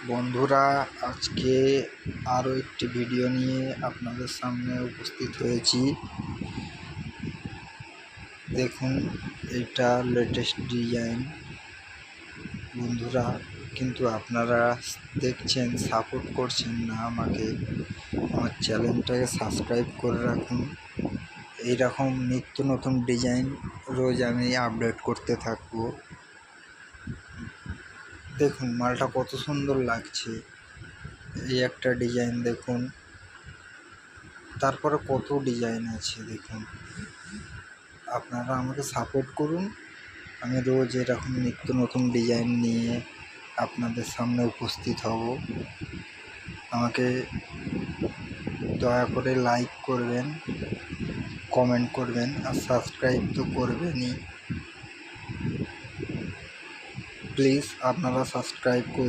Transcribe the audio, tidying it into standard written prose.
বন্ধুরা, আজকে আরও একটি ভিডিও নিয়ে আপনাদের সামনে উপস্থিত হয়েছি। দেখুন, এটা লেটেস্ট ডিজাইন। বন্ধুরা, কিন্তু আপনারা দেখছেন, সাপোর্ট করছেন না আমাকে। আমার চ্যানেলটাকে সাবস্ক্রাইব করে রাখুন। এইরকম নিত্য নতুন ডিজাইন রোজ আমি আপডেট করতে থাকবো। দেখুন মালটা কত সুন্দর লাগছে। এই একটা ডিজাইন দেখুন, তারপরে কত ডিজাইন আছে দেখুন। আপনারা আমাকে সাপোর্ট করুন, আমি রোজ এরকম নিত্য নতুন ডিজাইন নিয়ে আপনাদের সামনে উপস্থিত হব। আমাকে দয়া করে লাইক করবেন, কমেন্ট করবেন, আর সাবস্ক্রাইব তো করবেনই। প্লিজ আপনারা সাবস্ক্রাইব করুন।